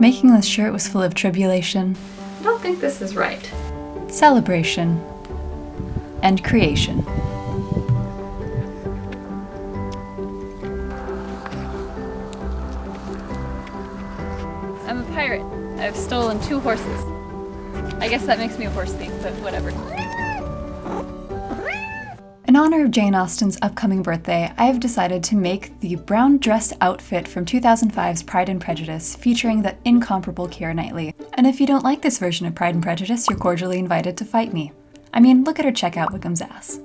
Making this shirt was full of tribulation, I don't think this is right. celebration, and creation. I'm a pirate. I've stolen 2 horses. I guess that makes me a horse thief, but whatever. In honor of Jane Austen's upcoming birthday, I have decided to make the brown dress outfit from 2005's Pride and Prejudice, featuring the incomparable Keira Knightley. And if you don't like this version of Pride and Prejudice, you're cordially invited to fight me. I mean, look at her check out Wickham's ass.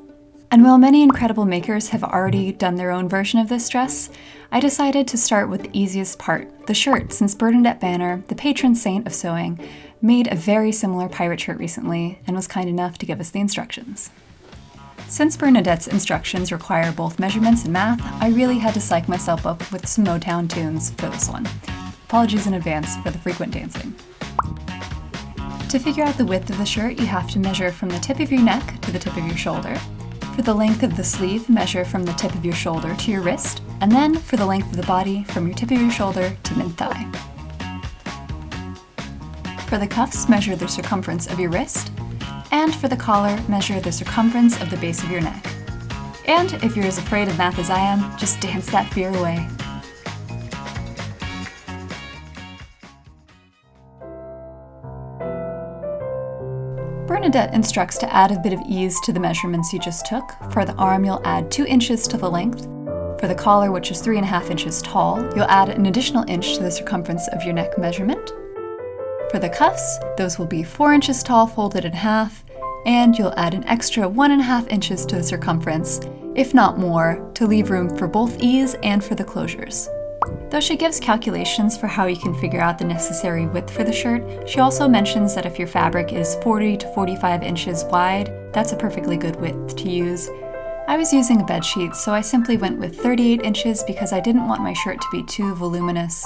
And while many incredible makers have already done their own version of this dress, I decided to start with the easiest part, the shirt, since Bernadette Banner, the patron saint of sewing, made a very similar pirate shirt recently and was kind enough to give us the instructions. Since Bernadette's instructions require both measurements and math, I really had to psych myself up with some Motown tunes for this one. Apologies in advance for the frequent dancing. To figure out the width of the shirt, you have to measure from the tip of your neck to the tip of your shoulder. For the length of the sleeve, measure from the tip of your shoulder to your wrist, and then for the length of the body, from your tip of your shoulder to mid-thigh. For the cuffs, measure the circumference of your wrist, and for the collar, measure the circumference of the base of your neck. And if you're as afraid of math as I am, just dance that fear away. Bernadette instructs to add a bit of ease to the measurements you just took. For the arm, you'll add 2 inches to the length. For the collar, which is 3.5 inches tall, you'll add an additional inch to the circumference of your neck measurement. For the cuffs, those will be 4 inches tall folded in half, and you'll add an extra 1.5 inches to the circumference, if not more, to leave room for both ease and for the closures. Though she gives calculations for how you can figure out the necessary width for the shirt, she also mentions that if your fabric is 40 to 45 inches wide, that's a perfectly good width to use. I was using a bed sheet, so I simply went with 38 inches because I didn't want my shirt to be too voluminous.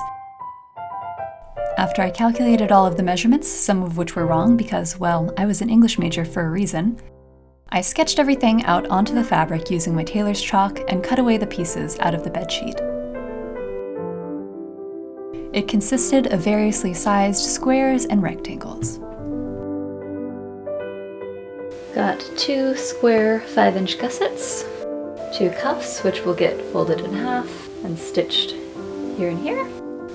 After I calculated all of the measurements, some of which were wrong because, well, I was an English major for a reason, I sketched everything out onto the fabric using my tailor's chalk and cut away the pieces out of the bedsheet. It consisted of variously sized squares and rectangles. Got 2 square 5-inch gussets, 2 cuffs, which will get folded in half and stitched here and here,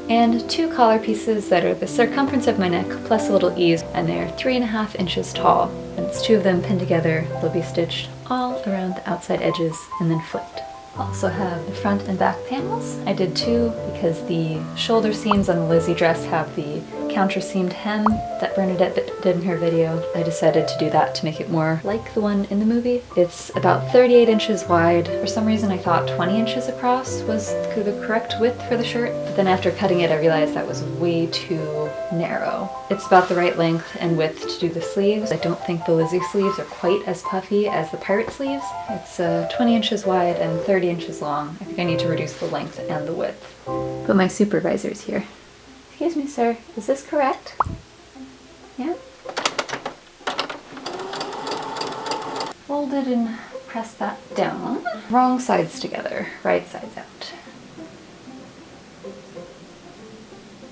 and 2 collar pieces that are the circumference of my neck plus a little ease, and they're 3.5 inches tall. And it's 2 of them pinned together. They'll be stitched all around the outside edges and then flipped. Also have the front and back panels. I did 2 because the shoulder seams on the Lizzie dress have the counterseamed hem that Bernadette did in her video. I decided to do that to make it more like the one in the movie. It's about 38 inches wide. For some reason I thought 20 inches across was the correct width for the shirt, but then after cutting it I realized that was way too narrow. It's about the right length and width to do the sleeves. I don't think the Lizzie sleeves are quite as puffy as the pirate sleeves. It's 20 inches wide and 30 inches long. I think I need to reduce the length and the width. But my supervisor's here. Excuse me, sir, is this correct? Yeah? Fold it and press that down. Wrong sides together, right sides out.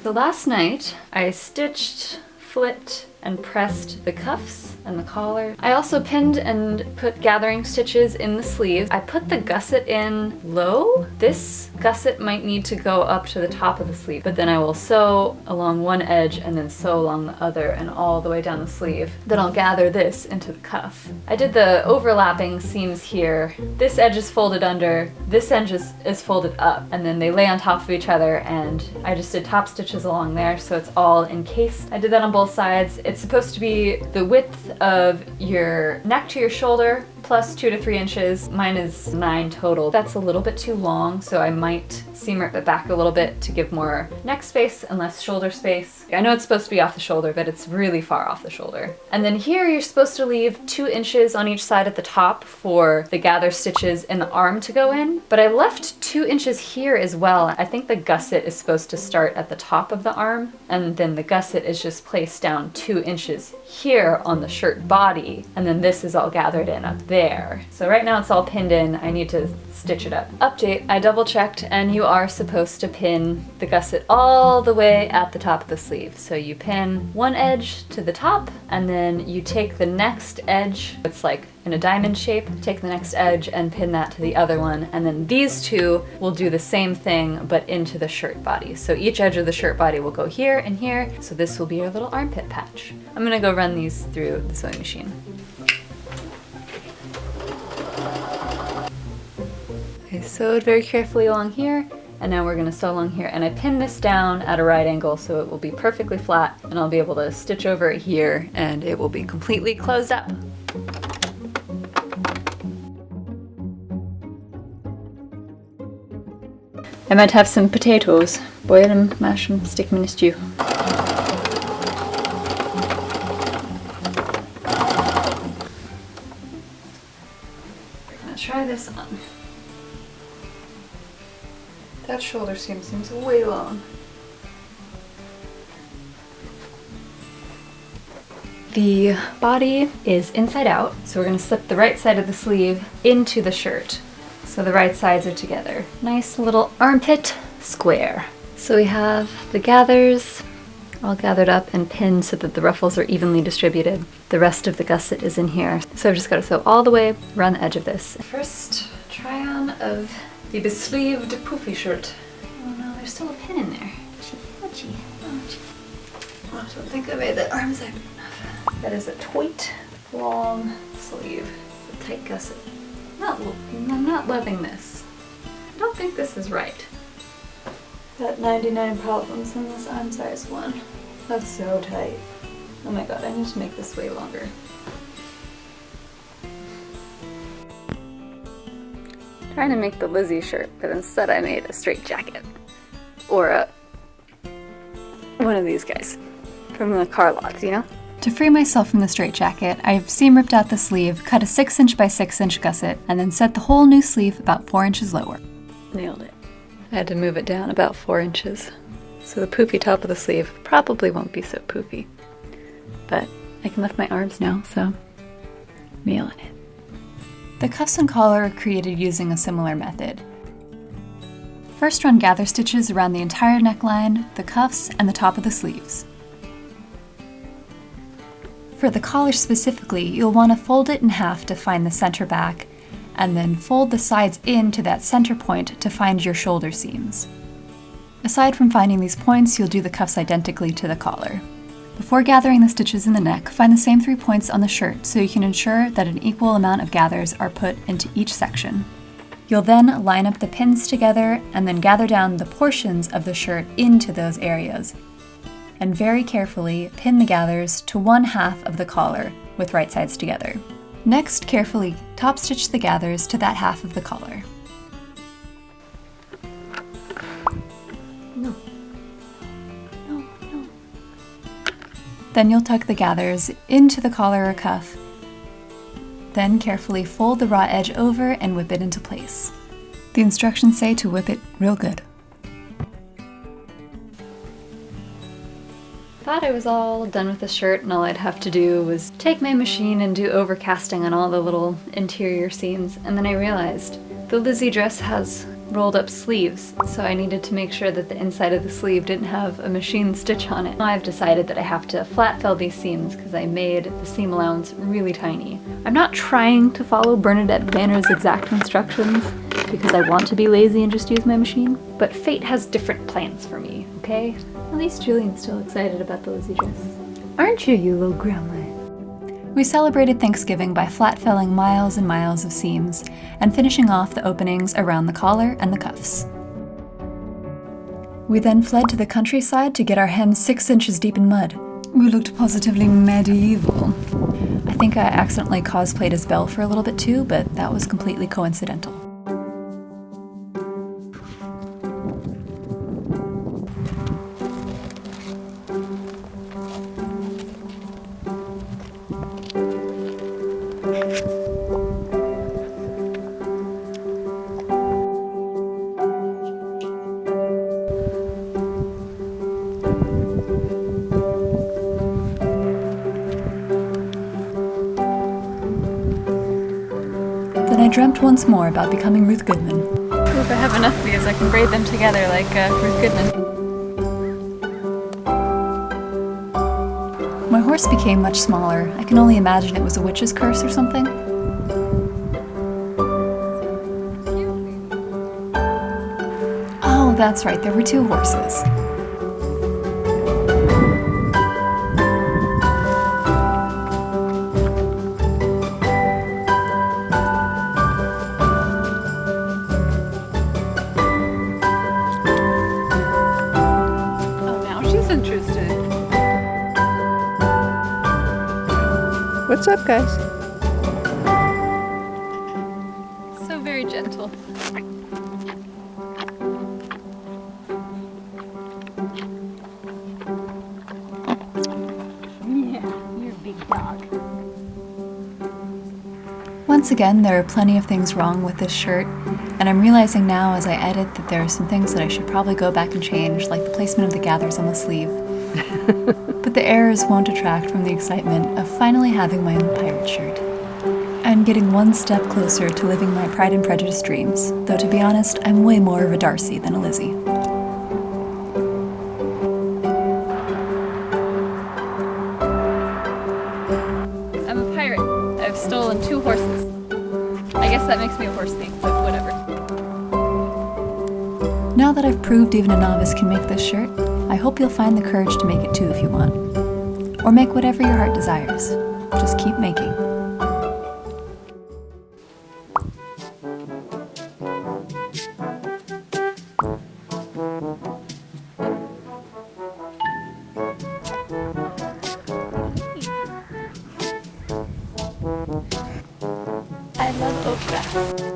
So last night I stitched, flipped, and pressed the cuffs and the collar. I also pinned and put gathering stitches in the sleeves. I put the gusset in low. This gusset might need to go up to the top of the sleeve, but then I will sew along one edge and then sew along the other and all the way down the sleeve. Then I'll gather this into the cuff. I did the overlapping seams here. This edge is folded under, this edge is folded up, and then they lay on top of each other, and I just did top stitches along there so it's all encased. I did that on both sides. It's supposed to be the width of your neck to your shoulder plus 2 to 3 inches. Mine is 9 total. That's a little bit too long, so I might seam it back a little bit to give more neck space and less shoulder space. I know it's supposed to be off the shoulder, but it's really far off the shoulder. And then here you're supposed to leave 2 inches on each side at the top for the gather stitches in the arm to go in, but I left 2 inches here as well. I think the gusset is supposed to start at the top of the arm, and then the gusset is just placed down 2 inches here on the shirt body, and then this is all gathered in up there. So right now it's all pinned in. I need to stitch it up. Update, I double checked, and you are supposed to pin the gusset all the way at the top of the sleeve. So you pin one edge to the top, and then you take the next edge, it's like in a diamond shape, take the next edge and pin that to the other one, and then these two will do the same thing but into the shirt body. So each edge of the shirt body will go here and here, so this will be your little armpit patch. I'm gonna go run these through the sewing machine. I sewed very carefully along here, and now we're gonna sew along here, and I pinned this down at a right angle so it will be perfectly flat, and I'll be able to stitch over it here and it will be completely closed up. I might have some potatoes. Boil them, mash them, stick them in a stew. We're gonna try this on. That shoulder seam seems way long. The body is inside out, so we're gonna slip the right side of the sleeve into the shirt. So the right sides are together. Nice little armpit square. So we have the gathers all gathered up and pinned so that the ruffles are evenly distributed. The rest of the gusset is in here. So I've just got to sew all the way around the edge of this. First try on of the besleeved poofy shirt. Oh no, there's still a pin in there. Ouchie, ouchie. I don't think I made the arms out enough. That is a tight, long sleeve. It's a tight gusset. I'm not loving this. I don't think this is right. Got 99 problems in this arm size one. That's so tight. Oh my god, I need to make this way longer. Trying to make the Lizzie shirt, but instead I made a straight jacket. Or one of these guys from the car lots, you know? To free myself from the straitjacket, I've seam ripped out the sleeve, cut a 6" by 6" gusset, and then set the whole new sleeve about 4 inches lower. Nailed it. I had to move it down about 4 inches. So the poofy top of the sleeve probably won't be so poofy. But I can lift my arms now, so nailing it. The cuffs and collar are created using a similar method. First run gather stitches around the entire neckline, the cuffs, and the top of the sleeves. For the collar specifically, you'll want to fold it in half to find the center back, and then fold the sides into that center point to find your shoulder seams. Aside from finding these points, you'll do the cuffs identically to the collar. Before gathering the stitches in the neck, find the same 3 points on the shirt so you can ensure that an equal amount of gathers are put into each section. You'll then line up the pins together and then gather down the portions of the shirt into those areas, and very carefully pin the gathers to 1/2 of the collar with right sides together. Next, carefully top stitch the gathers to that half of the collar. No. Then you'll tuck the gathers into the collar or cuff. Then carefully fold the raw edge over and whip it into place. The instructions say to whip it real good. Thought I was all done with the shirt and all I'd have to do was take my machine and do overcasting on all the little interior seams, and then I realized the Lizzie dress has rolled up sleeves, so I needed to make sure that the inside of the sleeve didn't have a machine stitch on it. Now I've decided that I have to flat fill these seams because I made the seam allowance really tiny. I'm not trying to follow Bernadette Banner's exact instructions because I want to be lazy and just use my machine, but fate has different plans for me, okay? At least Julian's still excited about the Lizzie dress. Aren't you, you little grandma? We celebrated Thanksgiving by flat filling miles and miles of seams and finishing off the openings around the collar and the cuffs. We then fled to the countryside to get our hems 6 inches deep in mud. We looked positively medieval. I think I accidentally cosplayed as Belle for a little bit too, but that was completely coincidental. I dreamt once more about becoming Ruth Goodman. hope I have enough of these. I can braid them together like Ruth Goodman. My horse became much smaller. I can only imagine it was a witch's curse or something. Oh, that's right, there were 2 horses. Oh, now she's interested. What's up, guys? So very gentle. You're a big dog. Once again, there are plenty of things wrong with this shirt, and I'm realizing now as I edit that there are some things that I should probably go back and change, like the placement of the gathers on the sleeve. But the errors won't detract from the excitement of finally having my own pirate shirt. I'm getting one step closer to living my Pride and Prejudice dreams, though to be honest, I'm way more of a Darcy than a Lizzie. I'm a pirate. I've stolen 2 horses. I guess that makes me a horse thief, but whatever. Now that I've proved even a novice can make this shirt, I hope you'll find the courage to make it too if you want. Or make whatever your heart desires. Just keep making. I love Oprah.